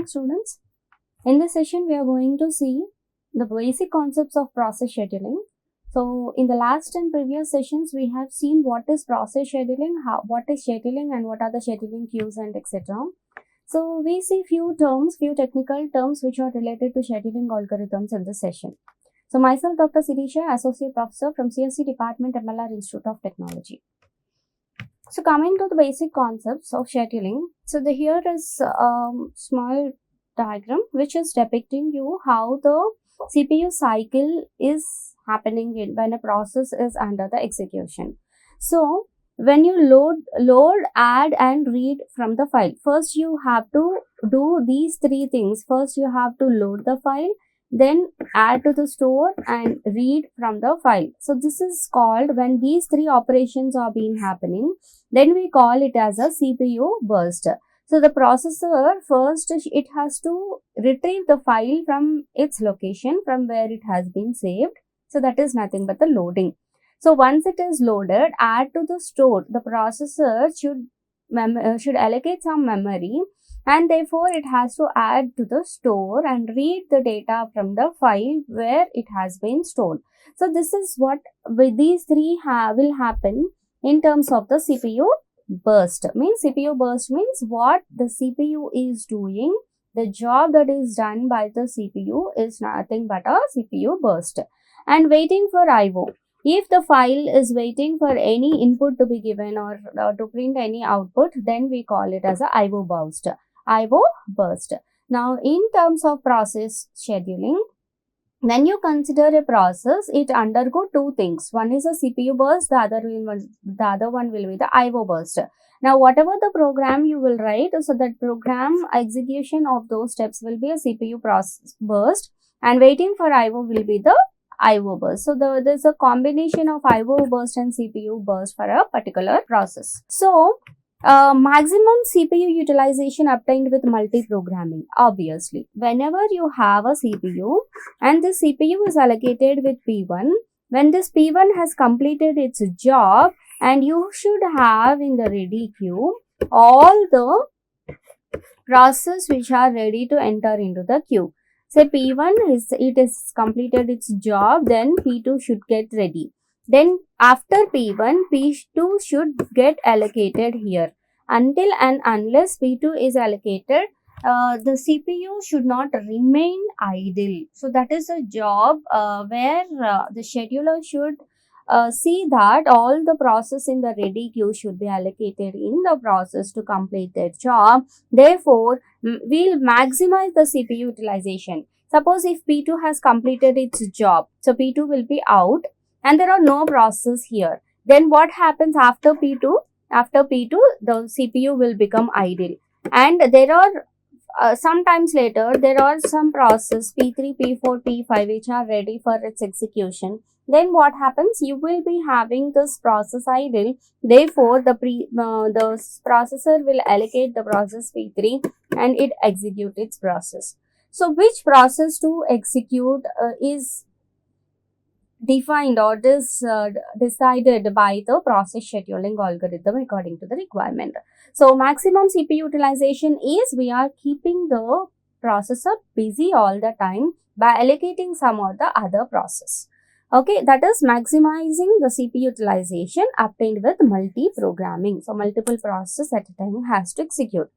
students. In this session, we are going to see the basic concepts of process scheduling. So, in the last and previous sessions, we have seen what is process scheduling, what is scheduling, and what are the scheduling queues and etc. So, we see few technical terms which are related to scheduling algorithms in this session. So, myself, Dr. Shirisha, Associate Professor from CSC Department, MLR Institute of Technology. So, coming to the basic concepts of scheduling. So, here is a small diagram which is depicting you how the CPU cycle is happening when a process is under the execution. So, when you load, add and read from the file, first you have to do these three things. First, you have to load the file, then add to the store and read from the file. So, this is called, when these three operations are being happening, then we call it as a CPU burst. So, the processor first, it has to retrieve the file from its location from where it has been saved. So, that is nothing but the loading. So, once it is loaded, add to the store. The processor should allocate some memory, and therefore it has to add to the store and read the data from the file where it has been stored. So, this is what with these three will happen in terms of the CPU burst. CPU burst means what the CPU is doing. The job that is done by the CPU is nothing but a CPU burst. And waiting for I/O. If the file is waiting for any input to be given or to print any output, then we call it as a I/O burst. I/O burst. Now, in terms of process scheduling, when you consider a process, it undergo two things. One is a CPU burst, the other one will be the I/O burst. Now, whatever the program you will write, so that program execution of those steps will be a CPU process burst, and waiting for I/O will be the I/O burst. So, there's a combination of I/O burst and CPU burst for a particular process. So, maximum CPU utilization obtained with multi-programming. Obviously, whenever you have a CPU and the CPU is allocated with P1, when this P1 has completed its job, and you should have in the ready queue all the processes which are ready to enter into the queue. Say P1 is completed its job, then P2 should get ready. Then after P1, P2 should get allocated here. Until and unless P2 is allocated, the CPU should not remain idle. So, that is a job where the scheduler should see that all the process in the ready queue should be allocated in the process to complete their job. Therefore, we'll maximize the CPU utilization. Suppose if P2 has completed its job, so P2 will be out and there are no processes here. Then what happens after P2? After P2, the CPU will become idle. And there are sometimes later, there are some processes P3, P4, P5 which are ready for its execution. Then what happens? You will be having this process idle. Therefore, the processor will allocate the process P3 and it execute its process. So, which process to execute is defined or decided by the process scheduling algorithm according to the requirement. So, maximum CPU utilization is we are keeping the processor busy all the time by allocating some or the other process. Okay, that is maximizing the CPU utilization obtained with multi-programming. So, multiple processes at a time has to execute.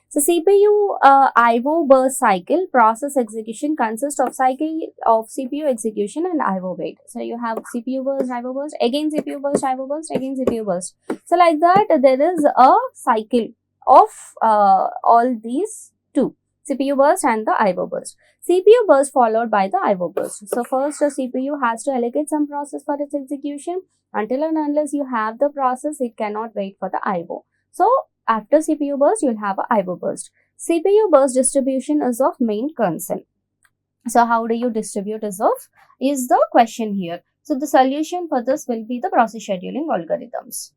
So, CPU I/O burst cycle process execution consists of cycle of CPU execution and I/O wait. So, you have CPU burst, I/O burst, again CPU burst, I/O burst, again CPU burst. So, like that, there is a cycle of all these two, CPU burst and the I/O burst. CPU burst followed by the I/O burst. So, first the CPU has to allocate some process for its execution. Until and unless you have the process, it cannot wait for the I/O. So, after CPU burst, you'll have a I/O burst. CPU burst distribution is of main concern. So, how do you distribute is the question here. So, the solution for this will be the process scheduling algorithms.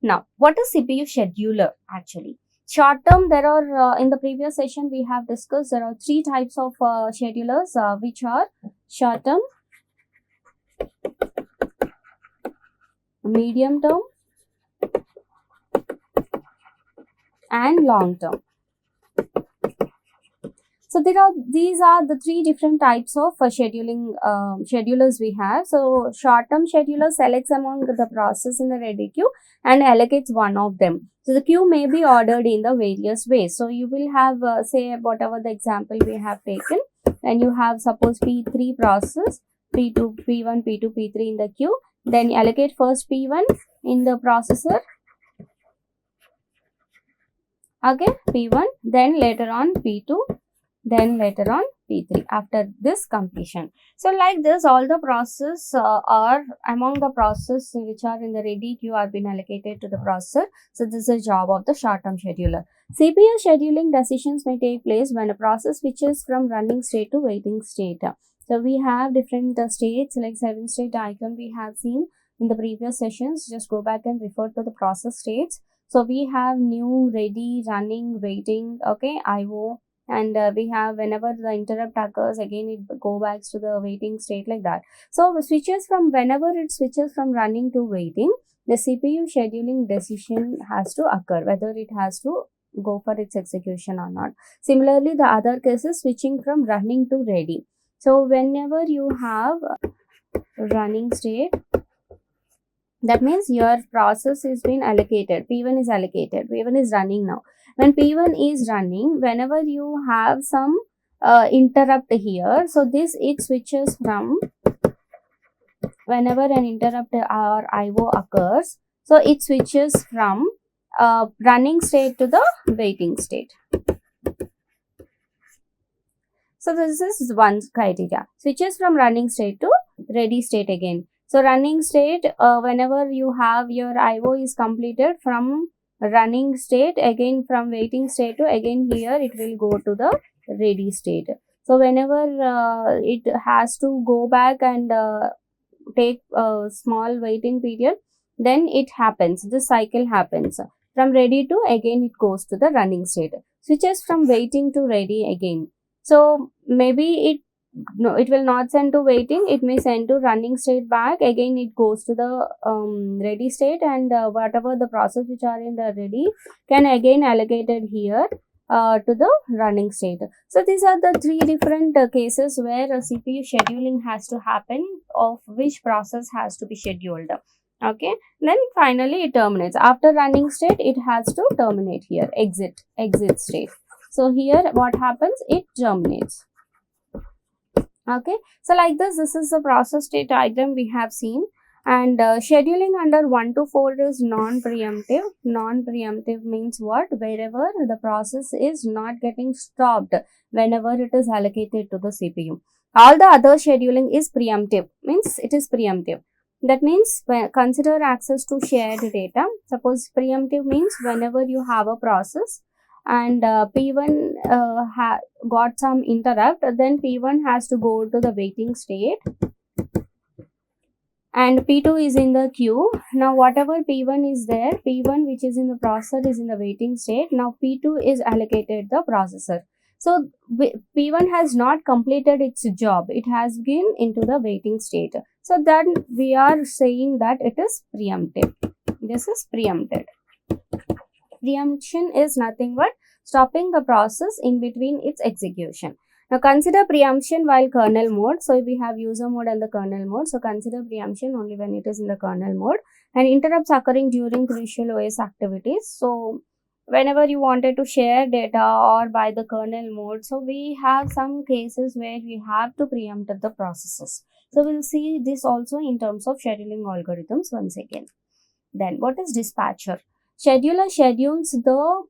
Now, what is CPU scheduler actually? Short term, there are, in the previous session we have discussed, there are three types of schedulers which are short term, medium term and long term. So these are the three different types of scheduling schedulers we have. So short-term scheduler selects among the process in the ready queue and allocates one of them. So the queue may be ordered in the various ways. So you will have say whatever the example we have taken, and you have suppose P3 process, P2, P1, P2, P3 in the queue. Then allocate first P1 in the processor. Okay, P1, then later on P2, then later on P3 after this completion. So like this, all the process are among the process which are in the ready queue are been allocated to the processor. So this is the job of the short-term scheduler. CPU scheduling decisions may take place when a process switches from running state to waiting state. So we have different states, like 7-state diagram we have seen in the previous sessions. Just go back and refer to the process states. So we have new, ready, running, waiting, okay, IO, and we have whenever the interrupt occurs, again it go back to the waiting state, like that. So whenever it switches from running to waiting, the CPU scheduling decision has to occur, whether it has to go for its execution or not. Similarly, the other case is switching from running to ready. So whenever you have running state, that means your process is been allocated, P1 is allocated, P1 is running now. When P1 is running, whenever you have some interrupt here, so it switches from, whenever an interrupt or IO occurs, so it switches from running state to the waiting state. So this is one criteria, switches from running state to ready state again. So running state, whenever you have your IO is completed from running state, again from waiting state to again here it will go to the ready state. So whenever it has to go back and take a small waiting period, then it happens, this cycle happens. From ready to again it goes to the running state. Switches from waiting to ready again. So maybe it will not send to waiting, it may send to running state back, again it goes to the ready state, and whatever the process which are in the ready can again allocated here to the running state. So these are the three different cases where CPU scheduling has to happen, of which process has to be scheduled. Okay, then finally it terminates. After running state, it has to terminate here, exit state. So here what happens, it terminates. Okay, so like this is the process state diagram we have seen. And scheduling under 1 to 4 is non-preemptive. Non-preemptive means what? Wherever the process is not getting stopped whenever it is allocated to the CPU. All the other scheduling is preemptive, means it is preemptive. That means consider access to shared data. Suppose preemptive means whenever you have a process and P1 got some interrupt, then P1 has to go to the waiting state and P2 is in the queue. Now whatever P1 is there, P1 which is in the processor is in the waiting state. Now P2 is allocated the processor. So P1 has not completed its job, it has been into the waiting state. So then we are saying that it is preemptive. This is preempted. Preemption is nothing but stopping the process in between its execution. Now consider preemption while kernel mode. So we have user mode and the kernel mode. So consider preemption only when it is in the kernel mode, and interrupts occurring during crucial OS activities. So whenever you wanted to share data or by the kernel mode, so we have some cases where we have to preempt the processes. So we'll see this also in terms of scheduling algorithms once again. Then what is dispatcher? Scheduler schedules the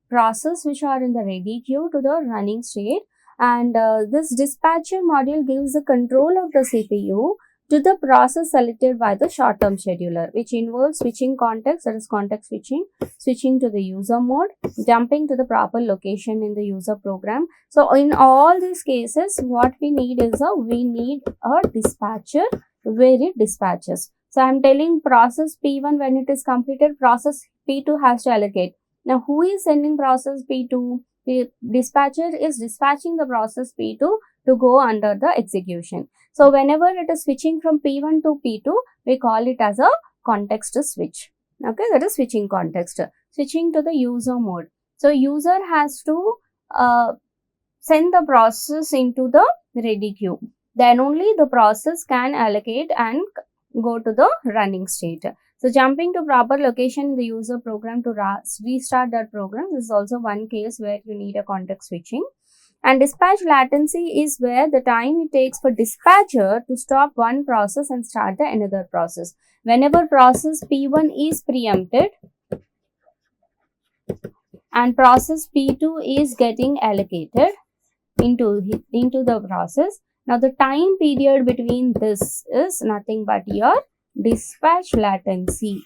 process which are in the ready queue to the running state, and this dispatcher module gives the control of the CPU to the process selected by the short-term scheduler, which involves switching context, that is context switching, switching to the user mode, jumping to the proper location in the user program. So in all these cases, what we need is a dispatcher where it dispatches. So I'm telling process P1 when it is completed, process P2 has to allocate. Now who is sending process P2? The dispatcher is dispatching the process P2 to go under the execution. So whenever it is switching from P1 to P2, we call it as a context switch. Okay, that is switching context. Switching to the user mode. So user has to send the process into the ready queue. Then only the process can allocate and go to the running state. So jumping to proper location in the user program to restart that program is also one case where you need a context switching. And dispatch latency is where the time it takes for dispatcher to stop one process and start the another process. Whenever process P1 is preempted and process P2 is getting allocated into the process, now the time period between this is nothing but your dispatch latency.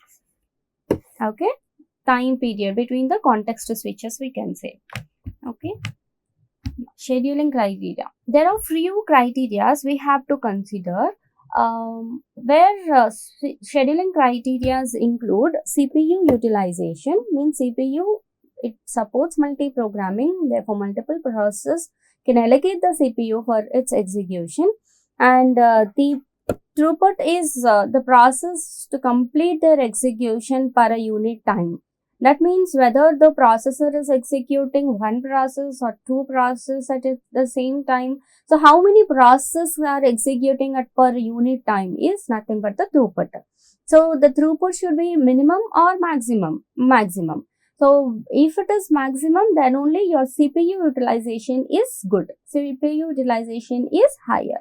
Okay, time period between the context switches, we can say. Okay, scheduling criteria. There are few criteria we have to consider, where scheduling criteria include CPU utilization. Means CPU, it supports multi-programming, therefore multiple processes can allocate the CPU for its execution. And the throughput is the process to complete their execution per a unit time. That means whether the processor is executing one process or two processes at the same time. So how many processes are executing at per unit time is nothing but the throughput. So the throughput should be minimum or maximum. So if it is maximum, then only your CPU utilization is good. CPU utilization is higher.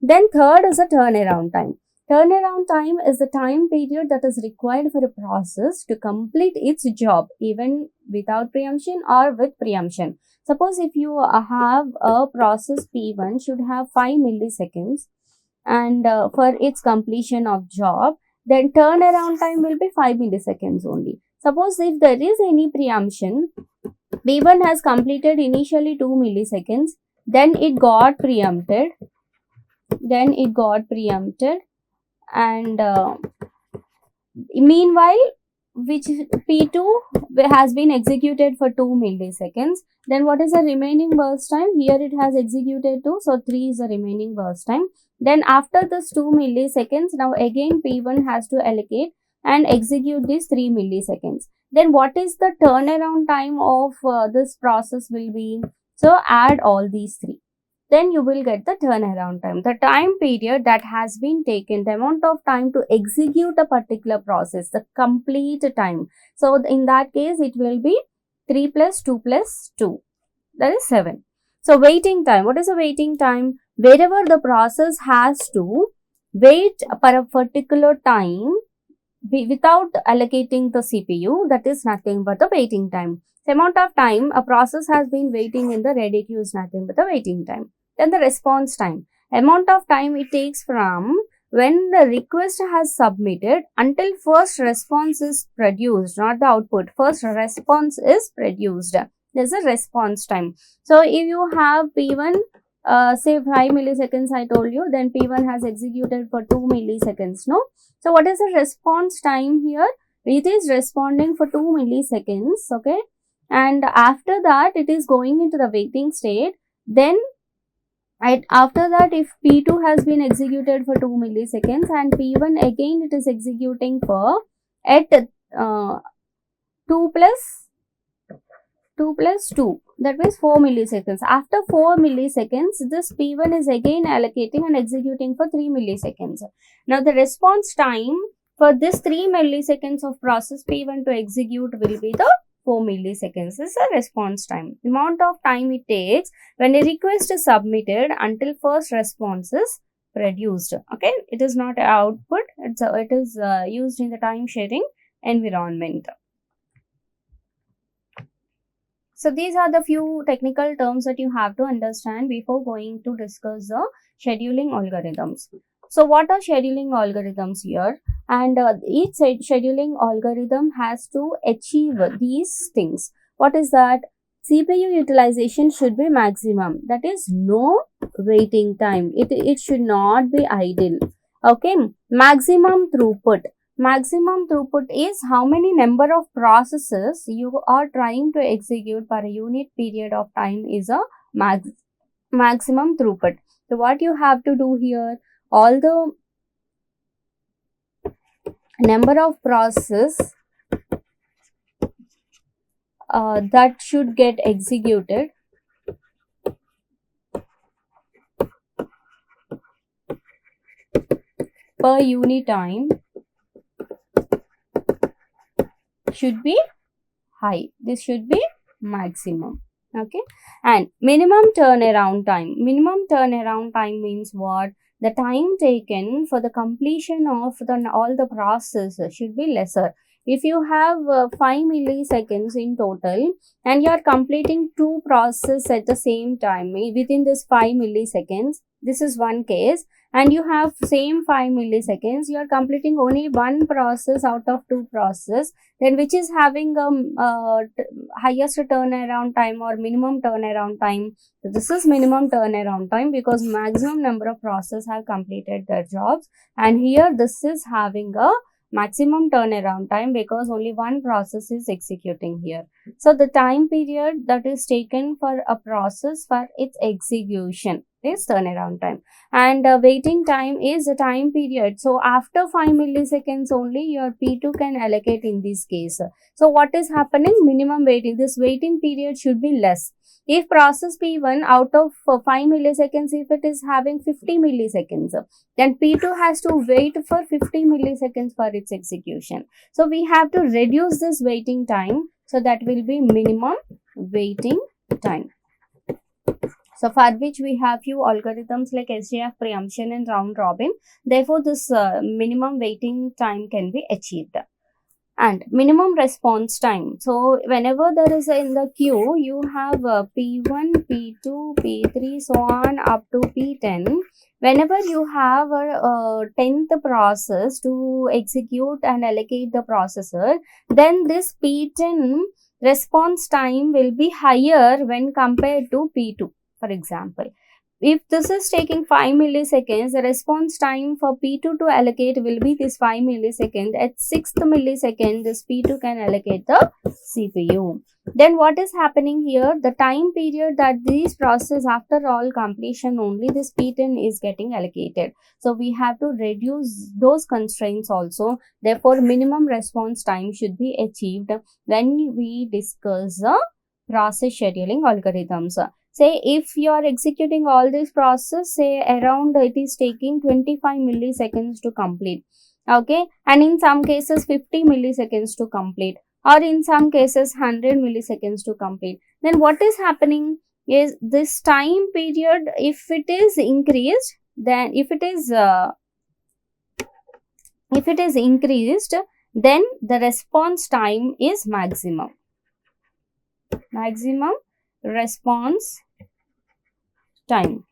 Then third is a turnaround time. Turnaround time is the time period that is required for a process to complete its job, even without preemption or with preemption. Suppose if you have a process P1 should have 5 milliseconds and for its completion of job, then turnaround time will be 5 milliseconds only. Suppose if there is any preemption, P1 has completed initially 2 milliseconds, then it got preempted, and meanwhile which P2 has been executed for 2 milliseconds, then what is the remaining burst time? Here it has executed 2, so 3 is the remaining burst time. Then after this 2 milliseconds, now again P1 has to allocate and execute this 3 milliseconds. Then what is the turnaround time of this process will be? So add all these three. Then you will get the turnaround time. The time period that has been taken, the amount of time to execute a particular process, the complete time. So in that case, it will be 3 plus 2 plus 2. That is 7. So waiting time. What is the waiting time? Wherever the process has to wait for a particular time without allocating the CPU, that is nothing but the waiting time. The amount of time a process has been waiting in the ready queue is nothing but the waiting time. Then the response time. Amount of time it takes from when the request has submitted until first response is produced, not the output. First response is produced. There's a response time. So if you have P1, say 5 milliseconds I told you, then P1 has executed for 2 milliseconds, no? So what is the response time here? It is responding for 2 milliseconds, okay? And after that, it is going into the waiting state. Then after that, if P2 has been executed for 2 milliseconds and P1 again it is executing for at 2 plus 2, that means 4 milliseconds. After 4 milliseconds, this P1 is again allocating and executing for 3 milliseconds. Now the response time for this 3 milliseconds of process P1 to execute will be the 4 milliseconds. This is a response time. The amount of time it takes when a request is submitted until first response is produced. Okay, it is not output. It is used in the time sharing environment. So these are the few technical terms that you have to understand before going to discuss the scheduling algorithms. So what are scheduling algorithms here? And each scheduling algorithm has to achieve these things. What is that? CPU utilization should be maximum. That is no waiting time. It should not be idle. Okay. Maximum throughput. Maximum throughput is how many number of processes you are trying to execute per unit period of time is a maximum throughput. So what you have to do here, all the number of processes that should get executed per unit time should be high. This should be maximum. Okay. And minimum turnaround time. Minimum turnaround time means what? The time taken for the completion of all the processes should be lesser. If you have 5 milliseconds in total and you are completing 2 processes at the same time within this 5 milliseconds, this is one case, and you have same 5 milliseconds, you are completing only one process out of 2 processes, then which is having highest turnaround time or minimum turnaround time. So this is minimum turnaround time because maximum number of processes have completed their jobs, and here this is having a maximum turnaround time because only one process is executing here. So the time period that is taken for a process for its execution is turnaround time, and waiting time is a time period. So after 5 milliseconds only your P2 can allocate in this case. So what is happening? Minimum waiting. This waiting period should be less. If process P1 out of 5 milliseconds, if it is having 50 milliseconds, then P2 has to wait for 50 milliseconds for its execution. So we have to reduce this waiting time. So that will be minimum waiting time. So for which we have few algorithms like SJF, preemption and round robin. Therefore, this minimum waiting time can be achieved. And minimum response time. So whenever there is in the queue, you have P1, P2, P3, so on up to P10. Whenever you have a 10th process to execute and allocate the processor, then this P10 response time will be higher when compared to P2, for example. If this is taking 5 milliseconds, the response time for P2 to allocate will be this 5 milliseconds. At 6th millisecond, this P2 can allocate the CPU. Then what is happening here? The time period that these processes after all completion only this P10 is getting allocated. So we have to reduce those constraints also. Therefore, minimum response time should be achieved when we discuss the process scheduling algorithms. Say if you are executing all this process, say around it is taking 25 milliseconds to complete. Okay, and in some cases 50 milliseconds to complete, or in some cases 100 milliseconds to complete. Then what is happening is this time period, if it is increased, then if it is increased, then the response time is maximum response time.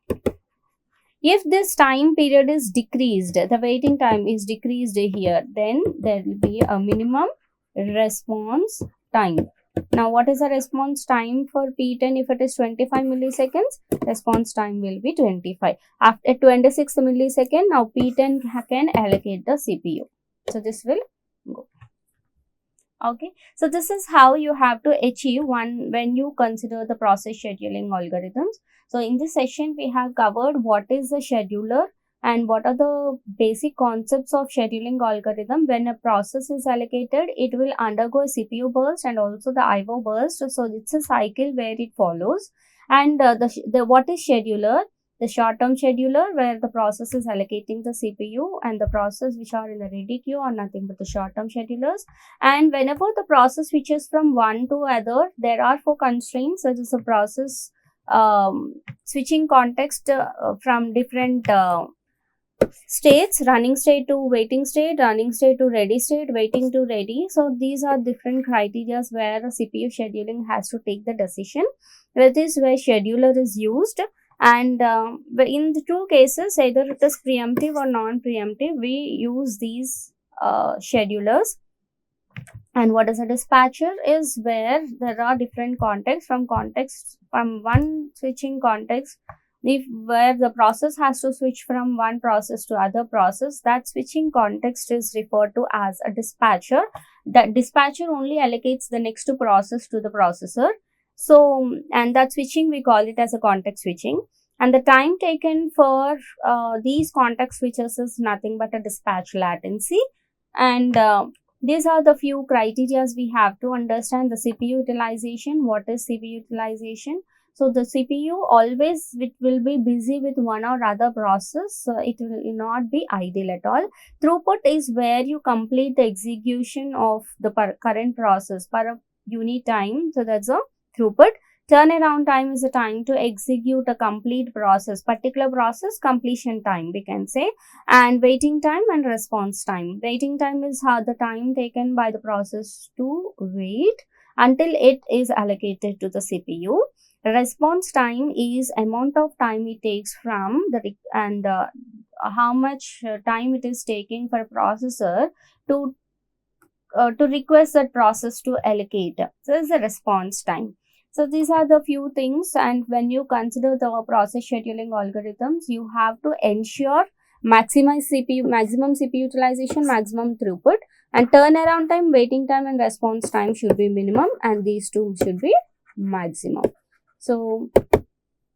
If this time period is decreased, the waiting time is decreased here, then there will be a minimum response time. Now, what is the response time for P10? If it is 25 milliseconds, response time will be 25. After 26 millisecond, now P10 can allocate the CPU. So, this will go. Okay, so this is how you have to achieve one when you consider the process scheduling algorithms. So in this session, we have covered what is the scheduler and what are the basic concepts of scheduling algorithm. When a process is allocated, it will undergo a CPU burst and also the IO burst. So it's a cycle where it follows. And what is scheduler? The short-term scheduler where the process is allocating the CPU, and the process which are in the ready queue are nothing but the short-term schedulers. And whenever the process switches from one to other, there are 4 constraints such as a process switching context from different states: running state to waiting state, running state to ready state, waiting to ready. So these are different criteria where CPU scheduling has to take the decision. That is where scheduler is used. And in the 2 cases, either it is preemptive or non-preemptive, we use these schedulers. And what is a dispatcher is where there are different contexts from one switching context. Where the process has to switch from one process to other process, that switching context is referred to as a dispatcher. That dispatcher only allocates the next process to the processor. So, and that switching we call it as a context switching. And the time taken for these context switches is nothing but a dispatch latency. And these are the few criteria we have to understand. The CPU utilization. What is CPU utilization? So the CPU always it will be busy with one or other process. It will not be idle at all. Throughput is where you complete the execution of the current process per unit time. So that's a throughput. Turnaround time is the time to execute a complete process, particular process completion time we can say. And waiting time and response time. Waiting time is how the time taken by the process to wait until it is allocated to the CPU. Response time is amount of time it takes from the how much time it is taking for a processor to request that process to allocate. So this is the response time. So these are the few things, and when you consider the process scheduling algorithms, you have to ensure maximize maximum CPU utilization, maximum throughput, and turnaround time, waiting time, and response time should be minimum, and these two should be maximum. So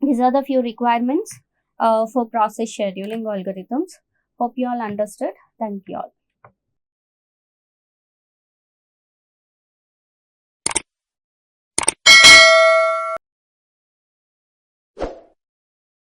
these are the few requirements for process scheduling algorithms. Hope you all understood. Thank you all.